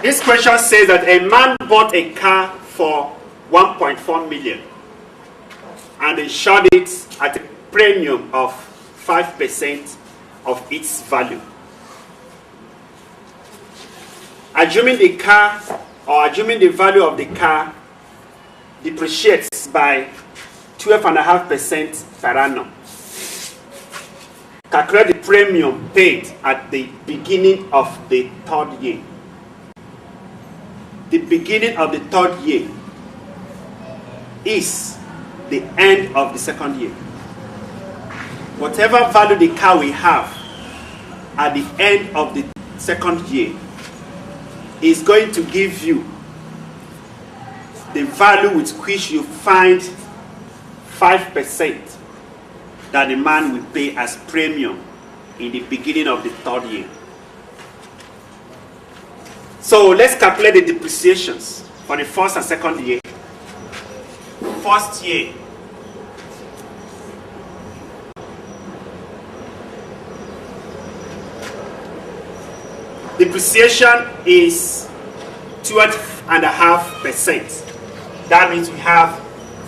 This question says that a man bought a car for 1.4 million and insured it at a premium of 5% of its value. Assuming the car, or assuming the value of the car depreciates by 12.5% per annum, calculate the premium paid at the beginning of the third year. The beginning of the third year is the end of the second year. Whatever value the car will have at the end of the second year is going to give you the value with which you find 5% that the man will pay as premium in the beginning of the third year. So let's calculate the depreciations for the first and second year. First year, depreciation is 12.5%. That means we have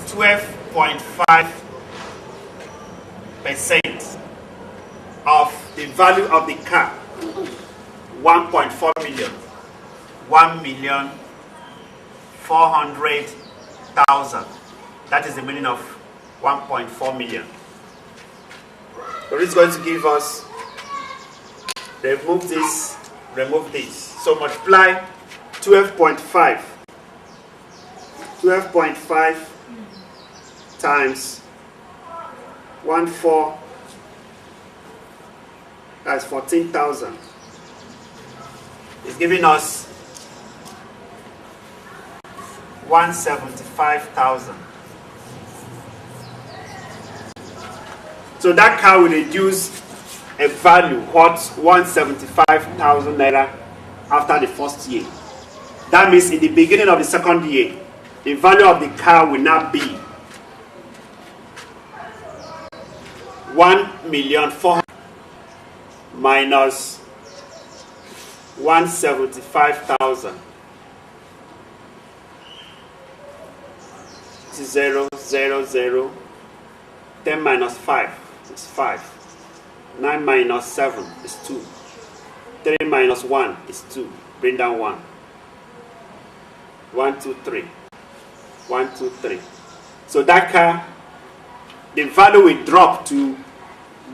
12.5% of the value of the car. 1.4 million. 1,400,000. That is the meaning of 1.4 million. So this is going to give us, remove this, remove this. So multiply 12.5. 12.5 times 1,400,000. That's 14,000. It's giving us 175,000. So that car will reduce a value worth 175,000 naira after the first year. That means in the beginning of the second year, the value of the car will now be 1,400,000 minus 175,000. 0, 0, 0. 10 minus 5 is 5. 9 minus 7 is 2. 3 minus 1 is 2. Bring down 1. 1, 2, 3. 1, 2, 3. So that car, the value will drop to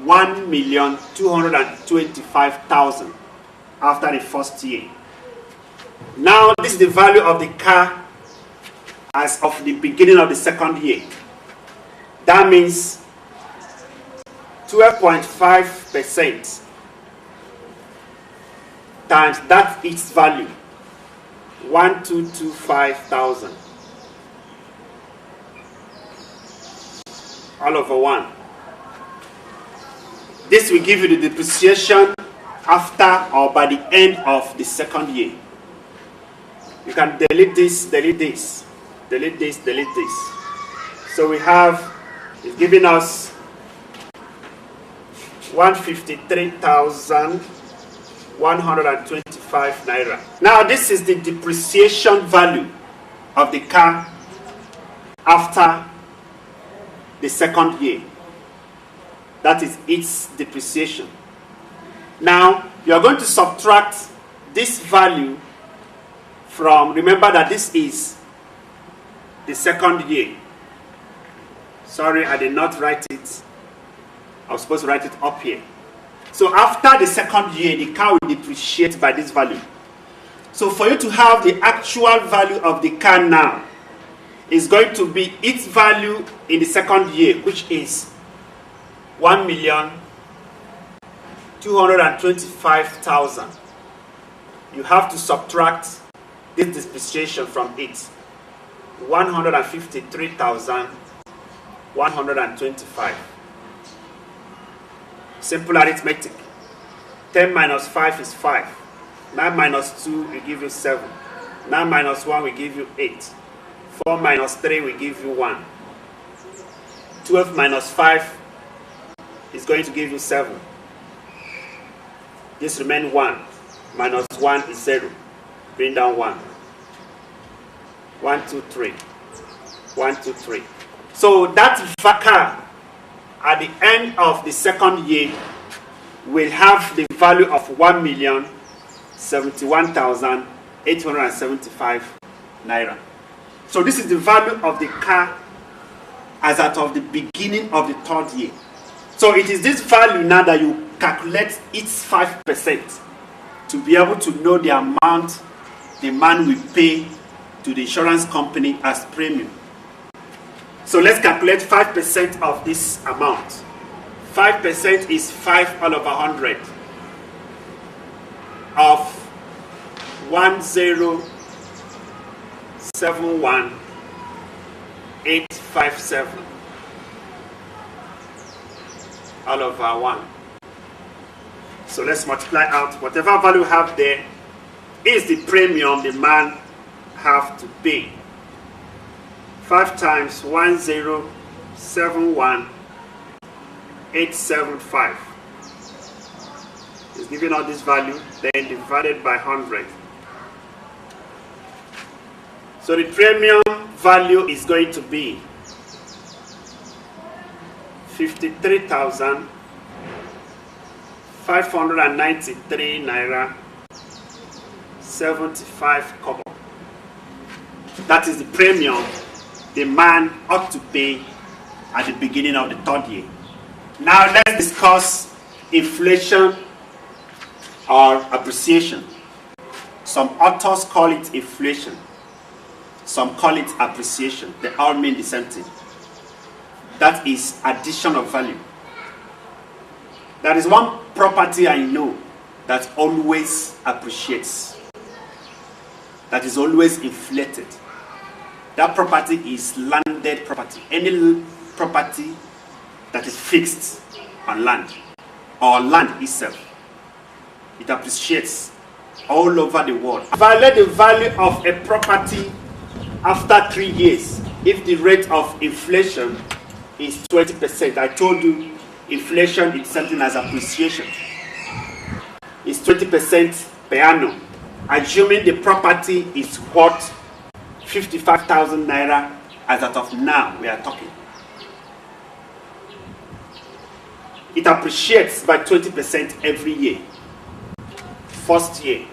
1,225,000 after the first year. Now this is the value of the car as of the beginning of the second year. That means 12.5% times that its value, 1,225,000, all over 1. This will give you the depreciation after or by the end of the second year. You can delete this, delete this, delete this, delete this. So we have, it's giving us 153,125 naira. Now this is the depreciation value of the car after the second year. That is its depreciation. Now you are going to subtract this value from, remember that this is the second year. Sorry, I did not write it. I was supposed to write it up here. So after the second year, the car will depreciate by this value. So for you to have the actual value of the car now, is going to be its value in the second year, which is 1,225,000. You have to subtract this depreciation from it. 153,125. Simple arithmetic. 10 minus 5 is 5. 9 minus 2 will give you 7. 9 minus 1 will give you 8. 4 minus 3 will give you 1. 12 minus 5 is going to give you 7. This remains 1. Minus 1 is 0. Bring down 1. 1, 2, 3. 1, 2, 3. So that car at the end of the second year will have the value of 1,071,875 naira. So this is the value of the car as at of the beginning of the third year. So it is this value now that you calculate its 5% to be able to know the amount the man will pay to the insurance company as premium. So let's calculate 5% of this amount. 5% is 5 all over 100 of 1,071,857 all over 1. So let's multiply out whatever value you have there is the premium the man have to pay. 5 times 1,071,875 is giving out this value, then divided by 100. So the premium value is going to be 53,593 naira 75 kobo. That is the premium the man ought to pay at the beginning of the third year. Now let's discuss inflation or appreciation. Some authors call it inflation. Some call it appreciation. They all mean the same thing. That is addition of value. There is one property I know that always appreciates, that is always inflated. That property is landed property. Any property that is fixed on land or land itself, it appreciates all over the world. Evaluate the value of a property after 3 years if the rate of inflation is 20%. I told you inflation is something as appreciation. It's 20% per annum. Assuming the property is worth 55,000 naira as of now we are talking. It appreciates by 20% every year. First year.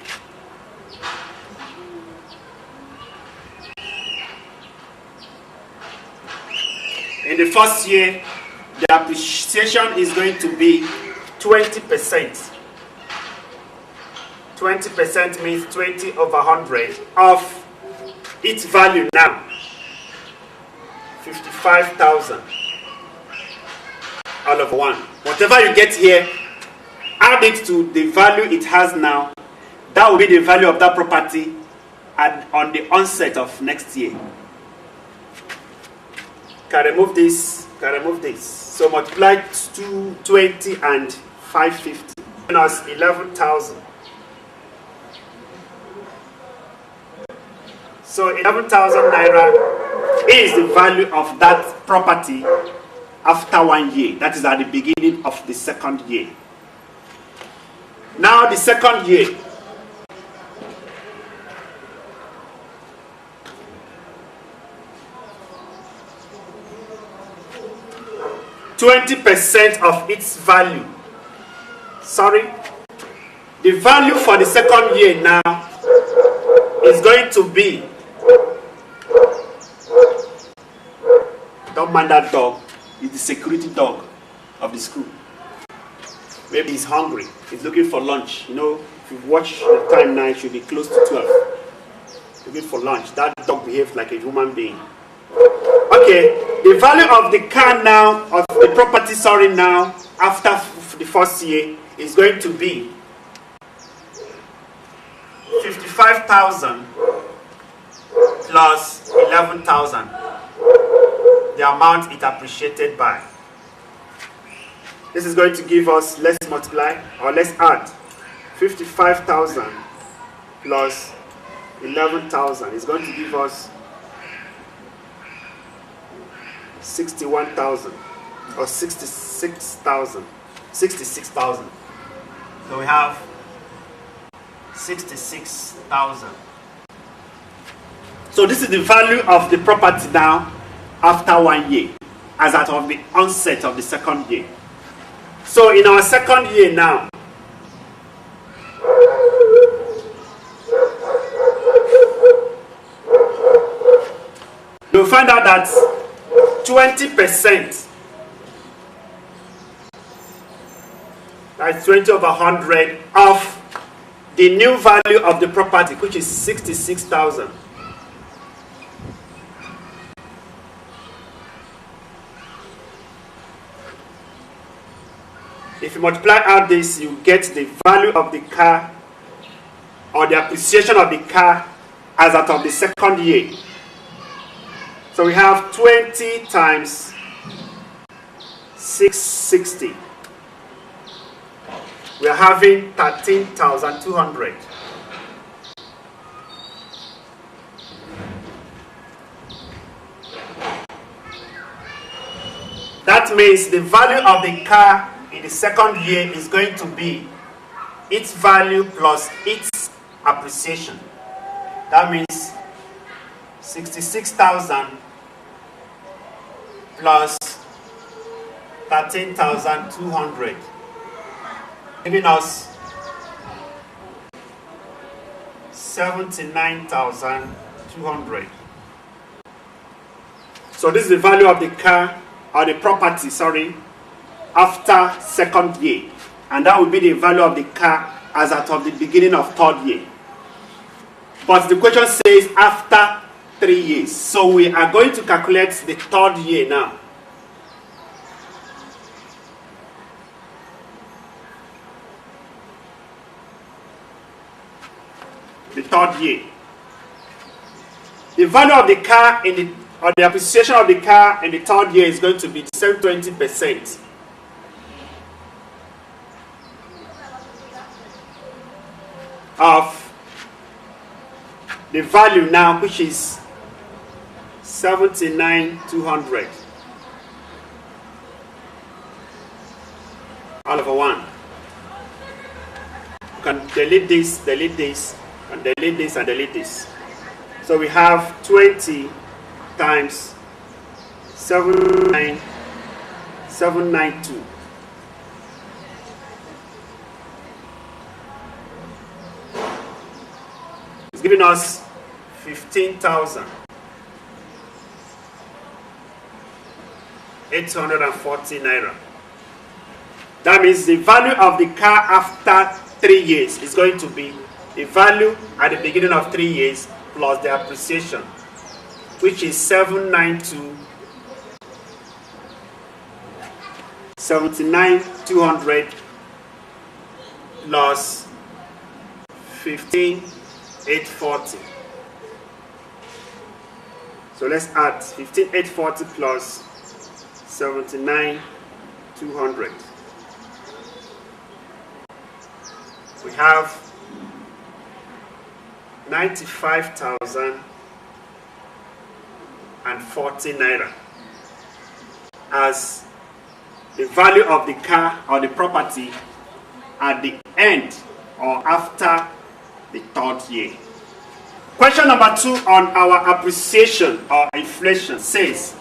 In the first year, the appreciation is going to be 20%. 20% means 20 over 100 of its value now, 55,000 all over 1. Whatever you get here, add it to the value it has now. That will be the value of that property on the onset of next year. Can remove this, can remove this. So multiply 220 and 550. Minus 11,000. So 11,000 naira is the value of that property after 1 year. That is at the beginning of the second year. Now the second year. %20 of its value. Sorry. The value for the second year now is going to be, don't mind that dog, it's the security dog of the school. Maybe he's hungry, he's looking for lunch. You know, if you watch the time now, it should be close to 12. Looking for lunch. That dog behaves like a human being. Okay, the value of the car now, of the property, sorry, now, after the first year, is going to be 55,000 plus 11,000. The amount it appreciated by. This is going to give us, let's multiply, or let's add 55,000 plus 11,000 is going to give us 61,000 or 66,000. 66,000. So we have 66,000 So this is the value of the property now after 1 year, as at of the onset of the second year. So in our second year now, you'll find out that 20%, that's 20 over 100 of the new value of the property, which is 66,000. If you multiply out this, you get the value of the car, or the appreciation of the car as at of the second year. So we have 20 times 660. We are having 13,200. That means the value of the car in the second year is going to be its value plus its appreciation. That means 66,000 plus 13,200, giving us 79,200. So this is the value of the car, or the property, sorry, after second year. And that will be the value of the car as at of the beginning of third year. But the question says after 3 years. So we are going to calculate the third year now. The third year. The value of the car or the appreciation of the car in the third year is going to be 20% of the value now, which is 79,200 all over 1. You can delete this, and delete this, and delete this. So we have 20 times 792. It's giving us 15,840 naira. That means the value of the car after 3 years is going to be the value at the beginning of 3 years plus the appreciation, which is 79,200 plus 15,840. So let's add 15,840 plus 79,200. We have 95,040 naira as the value of the car or the property at the end or after the third year. Question number 2 on our appreciation or inflation says,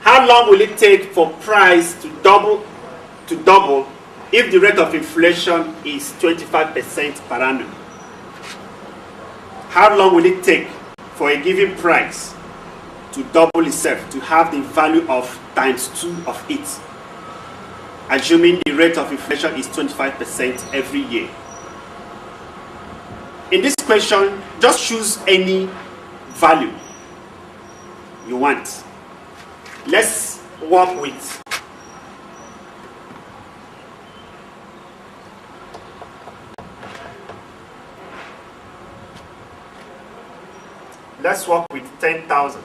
how long will it take for price to double if the rate of inflation is 25% per annum? How long will it take for a given price to double itself, to have the value of times 2 of it, assuming the rate of inflation is 25% every year? In this question, just choose any value you want. Let's work with Let's work with 10,000.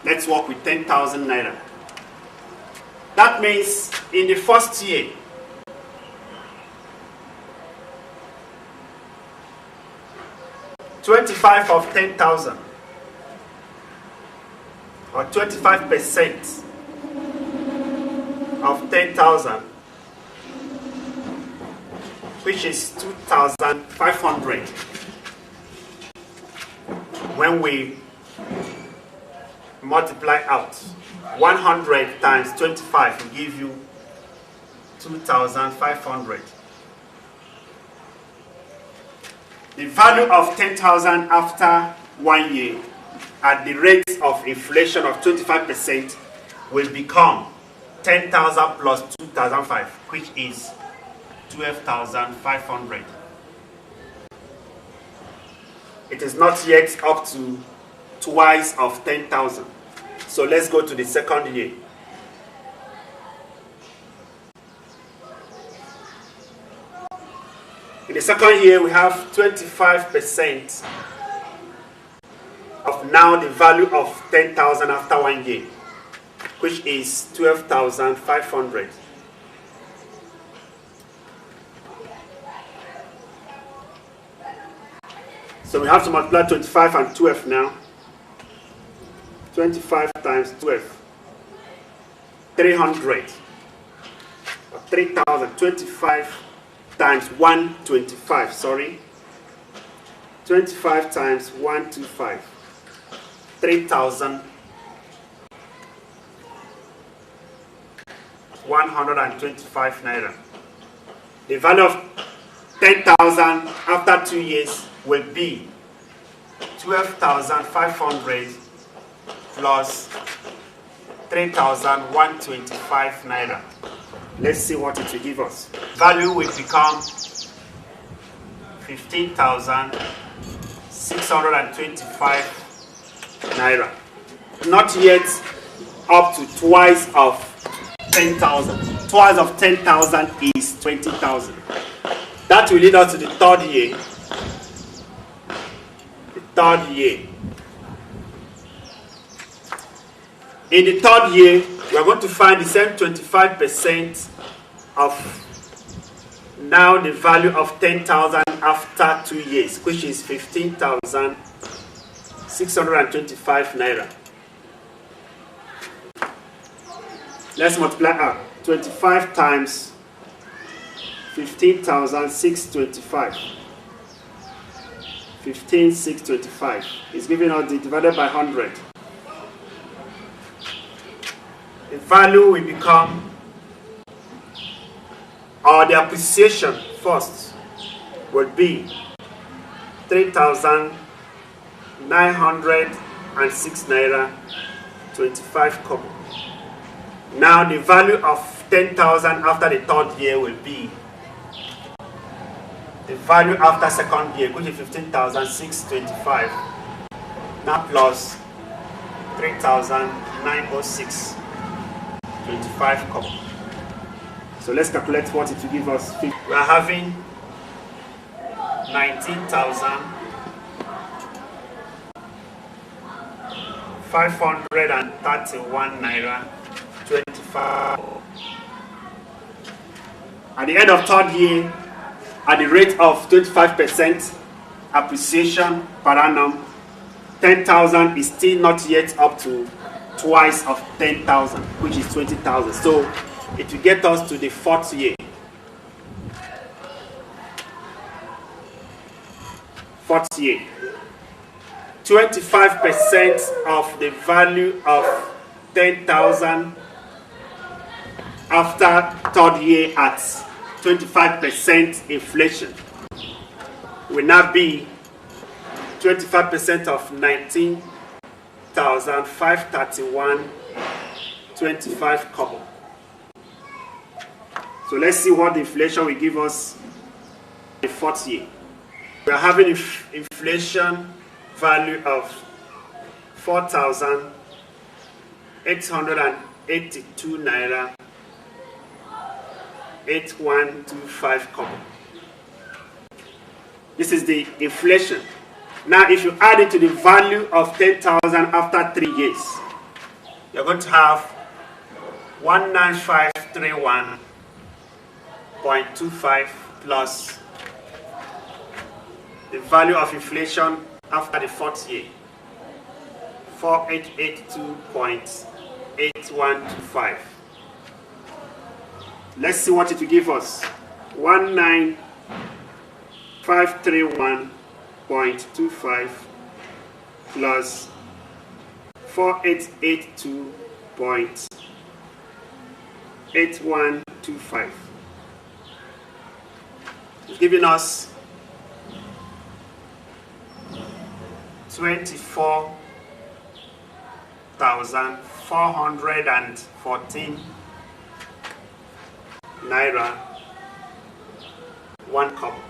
Let's work with 10,000 naira. That means in the first year, $25 of 10,000 or 25% of 10,000 which is 2,500. When we multiply out 100 times 25 will give you 2,500. The value of 10,000 after 1 year at the rate of inflation of 25% will become 10,000 plus 2,005, which is 12,500. It is not yet up to twice of 10,000. So let's go to the second year. In the second year, we have 25% of now the value of 10,000 after 1 year, which is 12,500. So we have to multiply 25 and 12 now. 25 times 12. 300. Or 3,000. 25 times 125, sorry. 25 times 125. 3,125 naira. The value of 10,000 after 2 years will be 12,500 plus 3,125 naira. Let's see what it will give us. Value will become 15,625 naira. Not yet up to twice of 10,000. Twice of 10,000 is 20,000. That will lead us to the third year. The third year. In the third year, we are going to find the same 25% of now the value of 10,000 after 2 years, which is 15,625 naira. Let's multiply out. 25 times 15,625. 15,625 is giving us the divided by 100. The value will become, or the appreciation first would be 3,906 naira 25 kobo. Now the value of 10,000 after the third year will be the value after second year, which is 15,625, now plus 3,906 25 kobo. So let's calculate what it will give us. We are having 19,531 naira 25. At the end of third year, at the rate of 25% appreciation per annum, 10,000 is still not yet up to twice of 10,000, which is 20,000. So it will get us to the fourth year. Fourth year. 25% of the value of 10,000 after third year at 25% inflation will now be 25% of 19,531 25 kobo. So let's see what the inflation will give us the fourth year. We are having inflation value of 4,882 naira 8125 kobo. This is the inflation. Now if you add it to the value of 10,000 after 3 years, you're going to have 19531.25 plus the value of inflation after the fourth year, 4882.8125. Let's see what it will give us. 19531.25 531.25 plus 4882.8125. It's giving us 24,414 naira 1 kobo.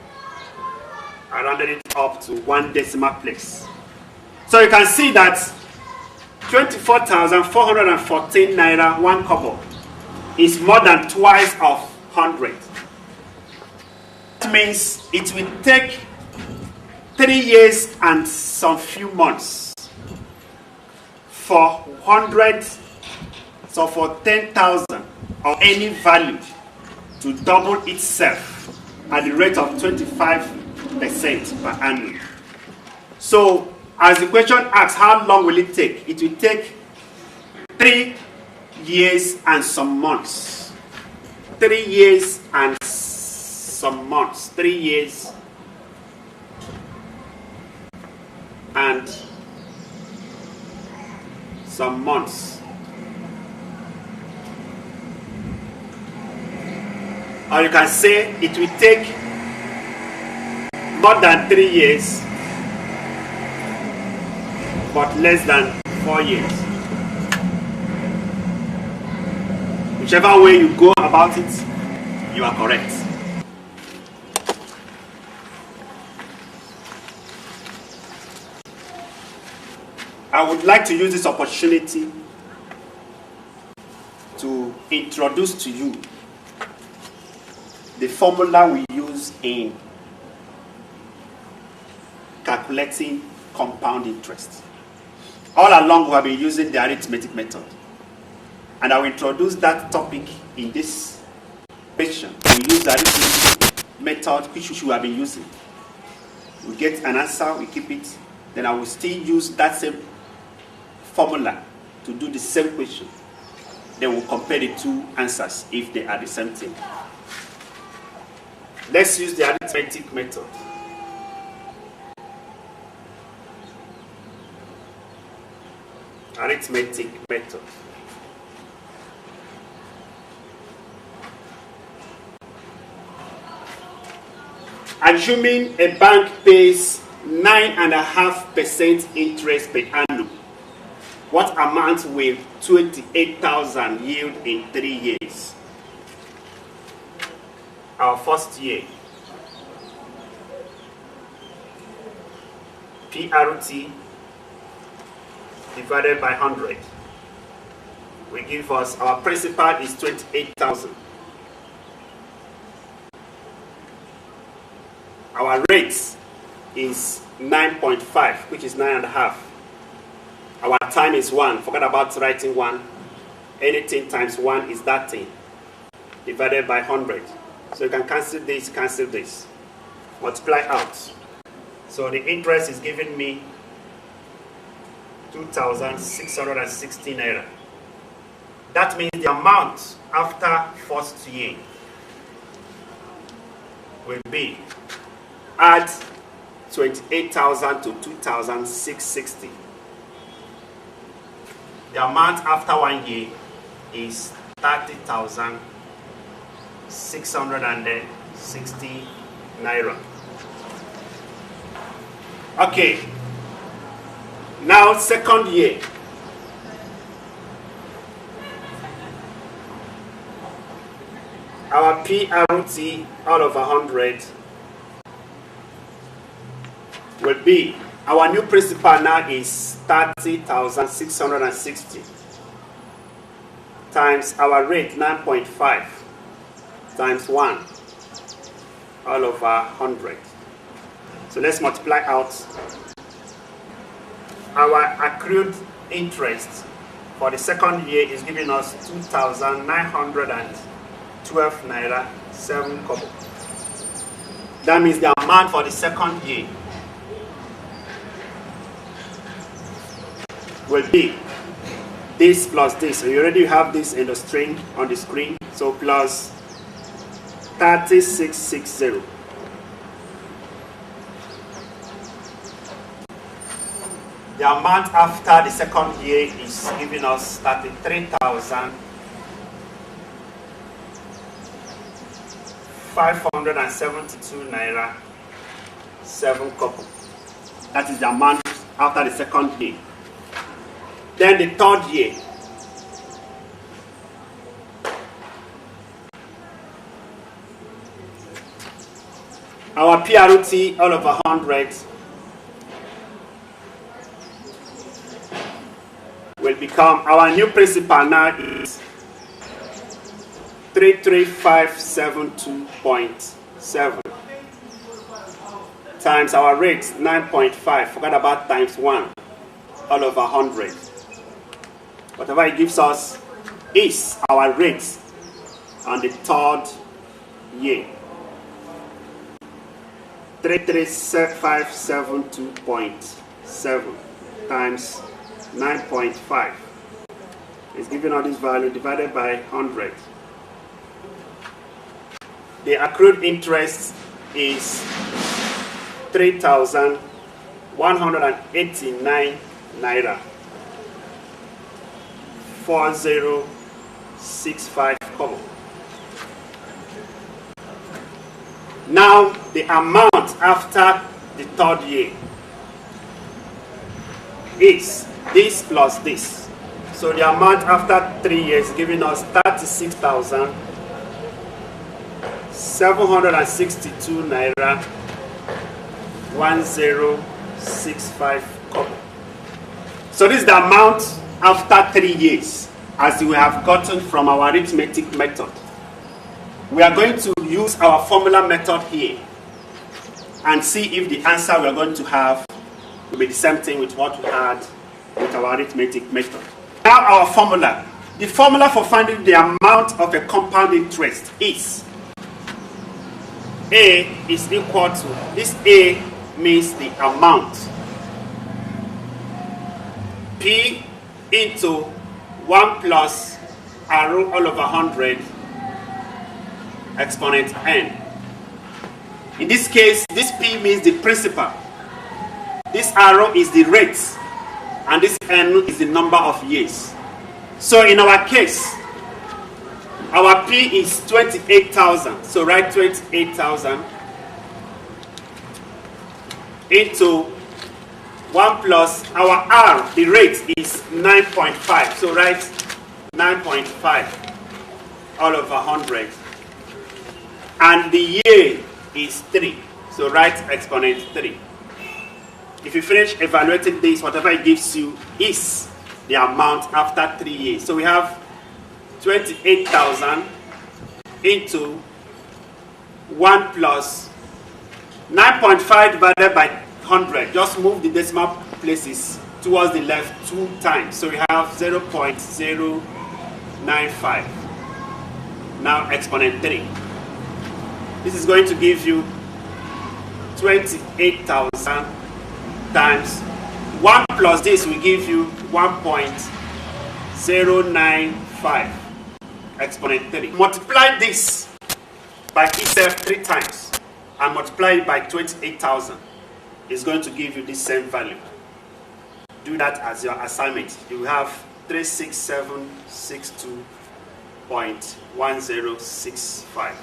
I rounded it up to 1 decimal place. So you can see that 24,414 naira 1 kobo is more than twice of 100. That means it will take 3 years and some few months for 100, so for 10,000 or any value to double itself at the rate of 25% per annum. So, as the question asks, how long will it take? It will take 3 years and some months. 3 years and some months. 3 years and some months. Or you can say it will take more than 3 years but less than 4 years. Whichever way you go about it, you are correct. I would like to use this opportunity to introduce to you the formula we use in calculating compound interest. All along we have been using the arithmetic method, and I will introduce that topic in this question. We use the arithmetic method which we have been using. We get an answer, we keep it, then I will still use that same formula to do the same question. Then we'll compare the two answers if they are the same thing. Let's use the arithmetic method. Arithmetic method. Assuming a bank pays 9.5% interest per annum, what amount will 28,000 yield in 3 years? Our first year, PRT divided by 100 will give us, our principal is 28,000. Our rate is 9.5, which is 9.5. Our time is 1. Forget about writing 1. Anything times 1 is that thing, divided by 100. So you can cancel this, multiply out. So the interest is giving me 2,660 naira. That means the amount after first year will be, add 28,000 to 2,660. The amount after 1 year is 30,660 naira. Okay. Now, second year. Our PRT out of 100 will be, our new principal now is 30,660 times our rate 9.5 times 1 all over 100. So let's multiply out. Our accrued interest for the second year is giving us 2,912 naira 7 kobo. That means the amount for the second year will be this plus this. So you already have this in the string on the screen. So plus 3660 The amount after the second year is giving us 33,572 naira 7 kobo. That is the amount after the second year. Then the third year, our PROT all over 100 will become, our new principal now is 33572.7 times our rate 9.5, forget about times 1 all over 100. Whatever it gives us is our rate on the third year. 33572.7 times 9.5 is giving us this value divided by 100. The accrued interest is 3,189 naira 4065 kobo. Now the amount after the third year is this plus this. So the amount after 3 years giving us 36,762 naira 1065 kobo. So this is the amount after 3 years as we have gotten from our arithmetic method. We are going to use our formula method here and see if the answer we are going to have will be the same thing with what we had with our arithmetic method. Now our formula. The formula for finding the amount of a compound interest is A is equal to, this A means the amount, P into 1 plus arrow all over 100 exponent n. In this case, this P means the principal, this arrow is the rate, and this n is the number of years. So in our case, our P is 28,000. So write 28,000 into 1 plus our R, the rate is 9.5. So write 9.5 all over 100. And the year is 3. So write exponent 3. If you finish evaluating this, whatever it gives you is the amount after 3 years. So we have 28,000 into 1 plus 9.5 divided by 100. Just move the decimal places towards the left 2 times. So we have 0.095. Now exponent 3. This is going to give you 28,000 times 1 plus this will give you 1.095 exponent 3. Multiply this by itself 3 times and multiply it by 28,000. It's going to give you the same value. Do that as your assignment. You will have 36762.1065.